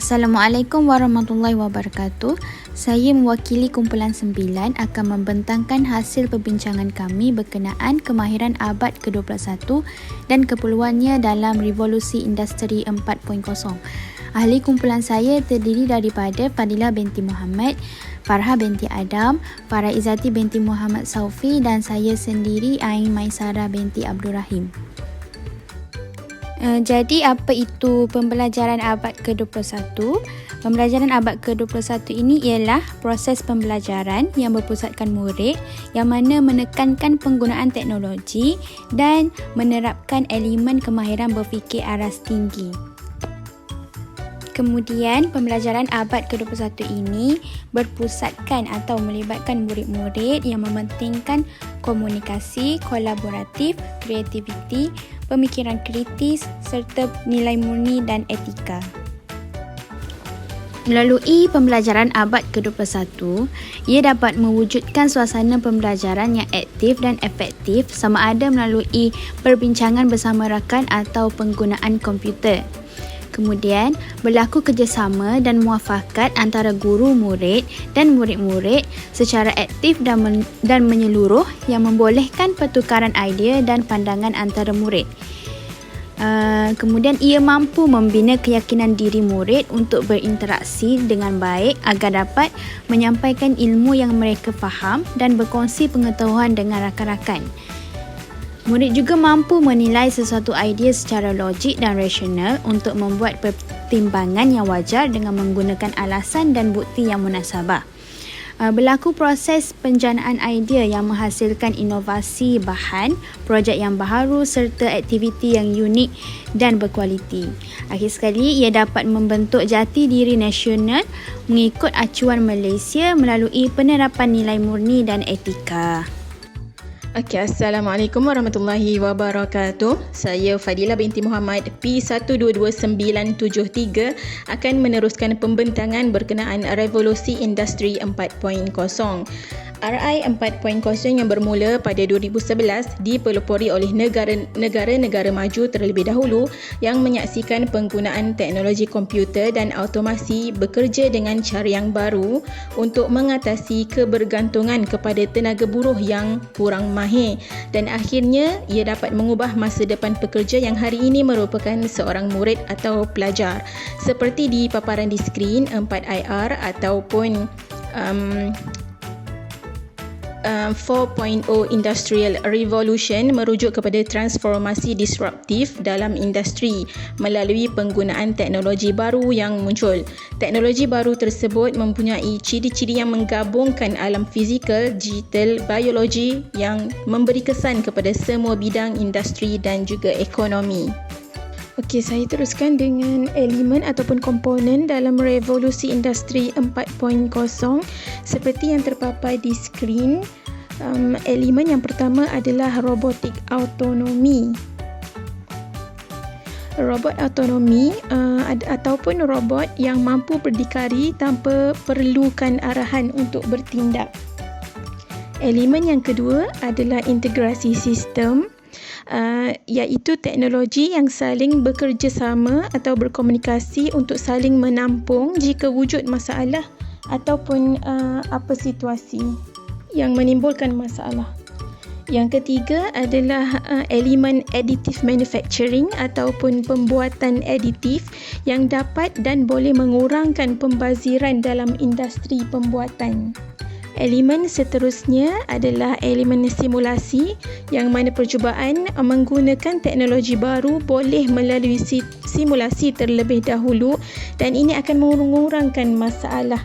Assalamualaikum warahmatullahi wabarakatuh. Saya mewakili kumpulan 9 akan membentangkan hasil perbincangan kami berkenaan kemahiran abad ke-21 dan keperluannya dalam revolusi industri 4.0. Ahli kumpulan saya terdiri daripada Fadilah binti Muhammad, Farha binti Adam, Farah Izzati binti Muhammad Saufi dan saya sendiri Ain Maisara binti Abdul Rahim. Jadi apa itu pembelajaran abad ke-21? Pembelajaran abad ke-21 ini ialah proses pembelajaran yang berpusatkan murid yang mana menekankan penggunaan teknologi dan menerapkan elemen kemahiran berfikir aras tinggi. Kemudian, pembelajaran abad ke-21 ini berpusatkan atau melibatkan murid-murid yang mementingkan komunikasi, kolaboratif, kreativiti, pemikiran kritis serta nilai murni dan etika. Melalui pembelajaran abad ke-21, ia dapat mewujudkan suasana pembelajaran yang aktif dan efektif sama ada melalui perbincangan bersama rakan atau penggunaan komputer. Kemudian, berlaku kerjasama dan muafakat antara guru-murid dan murid-murid secara aktif dan menyeluruh yang membolehkan pertukaran idea dan pandangan antara murid. Kemudian, ia mampu membina keyakinan diri murid untuk berinteraksi dengan baik agar dapat menyampaikan ilmu yang mereka faham dan berkongsi pengetahuan dengan rakan-rakan. Murid juga mampu menilai sesuatu idea secara logik dan rasional untuk membuat pertimbangan yang wajar dengan menggunakan alasan dan bukti yang munasabah. Berlaku proses penjanaan idea yang menghasilkan inovasi bahan, projek yang baharu serta aktiviti yang unik dan berkualiti. Akhir sekali, ia dapat membentuk jati diri nasional mengikut acuan Malaysia melalui penerapan nilai murni dan etika. Assalamualaikum warahmatullahi wabarakatuh. Saya Fadilah binti Muhammad P122973 akan meneruskan pembentangan berkenaan revolusi industri 4.0. RI 4.0 yang bermula pada 2011 dipelopori oleh negara-negara maju terlebih dahulu yang menyaksikan penggunaan teknologi komputer dan automasi bekerja dengan cara yang baru untuk mengatasi kebergantungan kepada tenaga buruh yang kurang mahir dan akhirnya ia dapat mengubah masa depan pekerja yang hari ini merupakan seorang murid atau pelajar. Seperti di paparan di skrin 4IR ataupun 4.0 Industrial Revolution merujuk kepada transformasi disruptif dalam industri melalui penggunaan teknologi baru yang muncul. Teknologi baru tersebut mempunyai ciri-ciri yang menggabungkan alam fizikal, digital, biologi yang memberi kesan kepada semua bidang industri dan juga ekonomi. Okey, saya teruskan dengan elemen ataupun komponen dalam revolusi industri 4.0 seperti yang terpapar di skrin. Elemen yang pertama adalah robotik autonomi. Robot autonomi ataupun robot yang mampu berdikari tanpa perlukan arahan untuk bertindak. Elemen yang kedua adalah integrasi sistem. Iaitu teknologi yang saling bekerjasama atau berkomunikasi untuk saling menampung jika wujud masalah ataupun apa situasi yang menimbulkan masalah. Yang ketiga adalah elemen additive manufacturing ataupun pembuatan aditif yang dapat dan boleh mengurangkan pembaziran dalam industri pembuatan. Elemen seterusnya adalah elemen simulasi yang mana percubaan menggunakan teknologi baru boleh melalui simulasi terlebih dahulu dan ini akan mengurangkan masalah.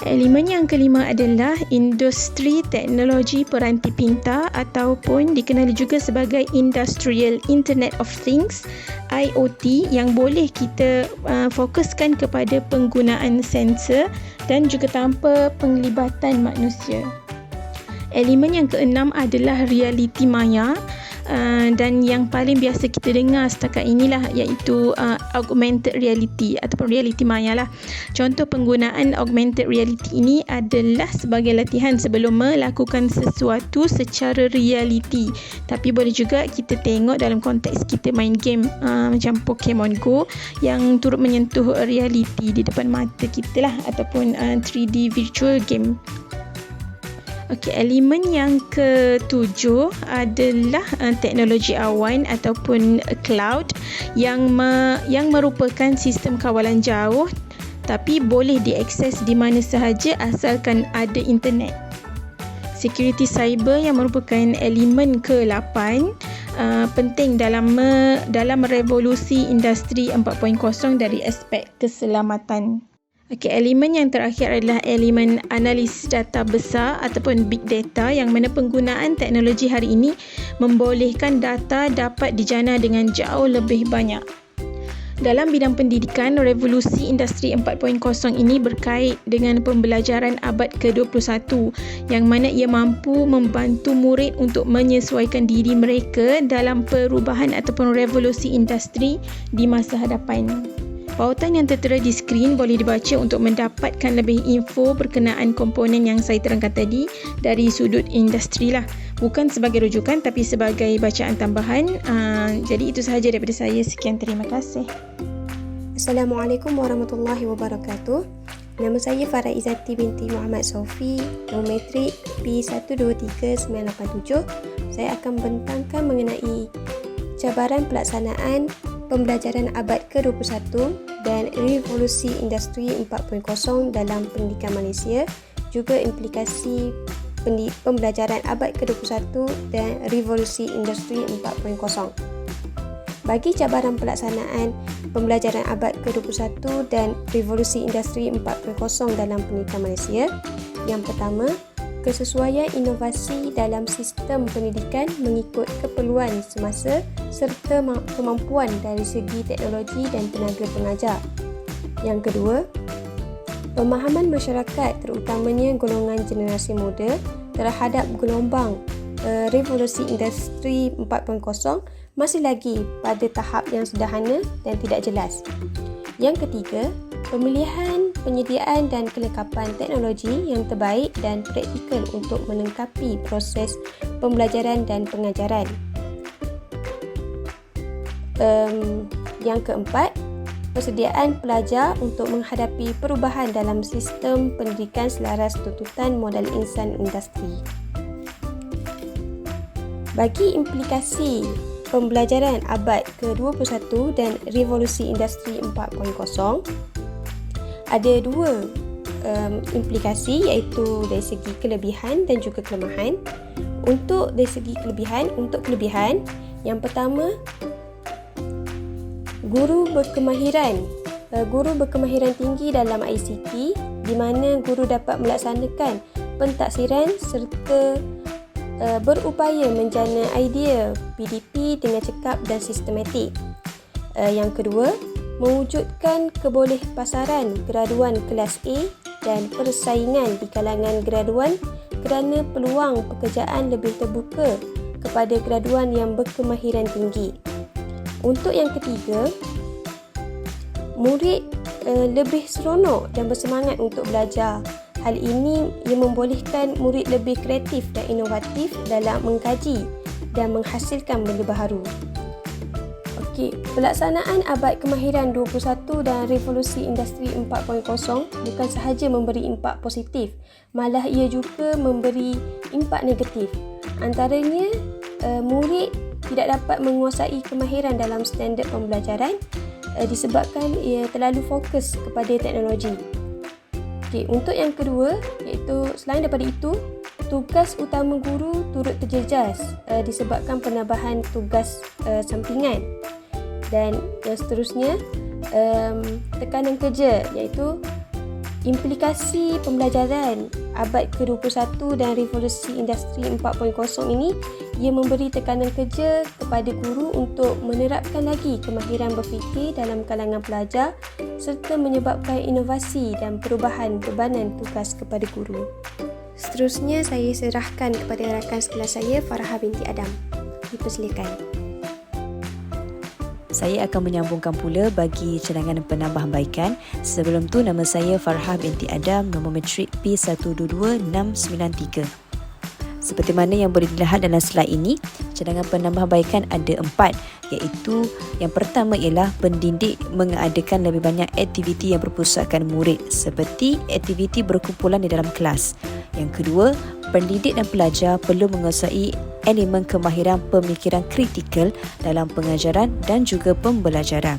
Elemen yang kelima adalah industri teknologi peranti pintar ataupun dikenali juga sebagai Industrial Internet of Things IoT yang boleh kita fokuskan kepada penggunaan sensor dan juga tanpa penglibatan manusia. Elemen yang keenam adalah realiti maya dan yang paling biasa kita dengar setakat inilah iaitu augmented reality ataupun reality maya lah. Contoh penggunaan augmented reality ini adalah sebagai latihan sebelum melakukan sesuatu secara reality. Tapi boleh juga kita tengok dalam konteks kita main game macam Pokemon Go yang turut menyentuh reality di depan mata kita lah, ataupun 3D virtual game. Okey, elemen yang ketujuh adalah teknologi awan ataupun cloud yang merupakan sistem kawalan jauh tapi boleh diakses di mana sahaja asalkan ada internet. Security cyber yang merupakan elemen ke-8 penting dalam revolusi industri 4.0 dari aspek keselamatan. Okey, elemen yang terakhir adalah elemen analisis data besar ataupun big data, yang mana penggunaan teknologi hari ini membolehkan data dapat dijana dengan jauh lebih banyak. Dalam bidang pendidikan, revolusi industri 4.0 ini berkait dengan pembelajaran abad ke-21 yang mana ia mampu membantu murid untuk menyesuaikan diri mereka dalam perubahan ataupun revolusi industri di masa hadapan. Pautan yang tertera di skrin boleh dibaca untuk mendapatkan lebih info berkenaan komponen yang saya terangkan tadi dari sudut industri lah. Bukan sebagai rujukan tapi sebagai bacaan tambahan. Jadi itu sahaja daripada saya. Sekian, terima kasih. Assalamualaikum warahmatullahi wabarakatuh. Nama saya Farah Izzati binti Muhammad Sofi, nombor matrik P123987. Saya akan membentangkan mengenai cabaran pelaksanaan pembelajaran abad ke-21 dan revolusi industri 4.0 dalam pendidikan Malaysia, juga implikasi pembelajaran abad ke-21 dan revolusi industri 4.0. Bagi cabaran pelaksanaan pembelajaran abad ke-21 dan revolusi industri 4.0 dalam pendidikan Malaysia, yang pertama, kesesuaian inovasi dalam sistem pendidikan mengikut keperluan semasa serta kemampuan dari segi teknologi dan tenaga pengajar. Yang kedua, pemahaman masyarakat terutamanya golongan generasi muda terhadap gelombang revolusi industri 4.0 masih lagi pada tahap yang sederhana dan tidak jelas. Yang ketiga, pemilihan, penyediaan dan kelengkapan teknologi yang terbaik dan praktikal untuk melengkapi proses pembelajaran dan pengajaran. Yang keempat, persediaan pelajar untuk menghadapi perubahan dalam sistem pendidikan selaras tuntutan modal insan industri. Bagi implikasi pembelajaran abad ke-21 dan revolusi industri 4.0, ada dua implikasi, iaitu dari segi kelebihan dan juga kelemahan. Untuk dari segi kelebihan, yang pertama, guru berkemahiran tinggi dalam ICT, di mana guru dapat melaksanakan pentaksiran serta berupaya menjana idea PDP dengan cekap dan sistematik. Yang kedua, mewujudkan kebolehpasaran graduan kelas A dan persaingan di kalangan graduan kerana peluang pekerjaan lebih terbuka kepada graduan yang berkemahiran tinggi. Untuk yang ketiga, murid lebih seronok dan bersemangat untuk belajar. Hal ini ia membolehkan murid lebih kreatif dan inovatif dalam mengkaji dan menghasilkan benda baharu. Okey, pelaksanaan abad kemahiran 21 dan revolusi industri 4.0 bukan sahaja memberi impak positif, malah ia juga memberi impak negatif. Antaranya, murid tidak dapat menguasai kemahiran dalam standard pembelajaran disebabkan ia terlalu fokus kepada teknologi. Okay, untuk yang kedua, iaitu selain daripada itu, tugas utama guru turut terjejas disebabkan penambahan tugas sampingan. Dan yang seterusnya, tekanan kerja, iaitu implikasi pembelajaran abad ke-21 dan revolusi industri 4.0 ini, ia memberi tekanan kerja kepada guru untuk menerapkan lagi kemahiran berfikir dalam kalangan pelajar serta menyebabkan inovasi dan perubahan bebanan tugas kepada guru. Seterusnya, saya serahkan kepada rakan sekelas saya, Farah binti Adam. dipersilakan. Saya akan menyambungkan pula bagi cadangan penambahbaikan. Sebelum tu, nama saya Farhah binti Adam, nombor matrik P122693. Seperti mana yang boleh dilihat dalam slide ini, cadangan penambahbaikan ada 4, iaitu yang pertama ialah pendidik mengadakan lebih banyak aktiviti yang berpusatkan murid seperti aktiviti berkumpulan di dalam kelas. Yang kedua, pendidik dan pelajar perlu menguasai elemen kemahiran pemikiran kritikal dalam pengajaran dan juga pembelajaran.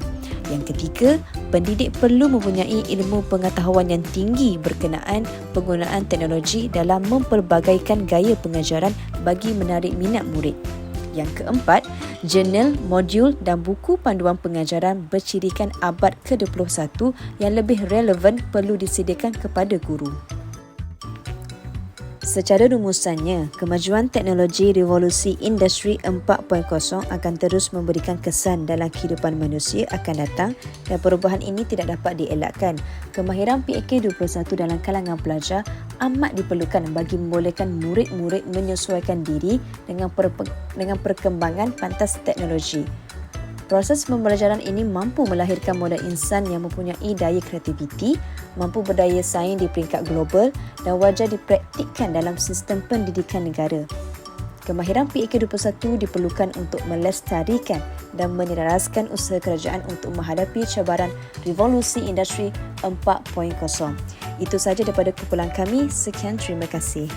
Yang ketiga, pendidik perlu mempunyai ilmu pengetahuan yang tinggi berkenaan penggunaan teknologi dalam mempelbagaikan gaya pengajaran bagi menarik minat murid. Yang keempat, jurnal, modul dan buku panduan pengajaran bercirikan abad ke-21 yang lebih relevan perlu disediakan kepada guru. Secara rumusannya, kemajuan teknologi revolusi industri 4.0 akan terus memberikan kesan dalam kehidupan manusia akan datang dan perubahan ini tidak dapat dielakkan. Kemahiran PAK21 dalam kalangan pelajar amat diperlukan bagi membolehkan murid-murid menyesuaikan diri dengan perkembangan pantas teknologi. Proses pembelajaran ini mampu melahirkan modal insan yang mempunyai daya kreativiti, mampu berdaya saing di peringkat global dan wajar dipraktikkan dalam sistem pendidikan negara. Kemahiran PAK21 diperlukan untuk melestarikan dan menyelaraskan usaha kerajaan untuk menghadapi cabaran revolusi industri 4.0. Itu sahaja daripada kumpulan kami. Sekian, terima kasih.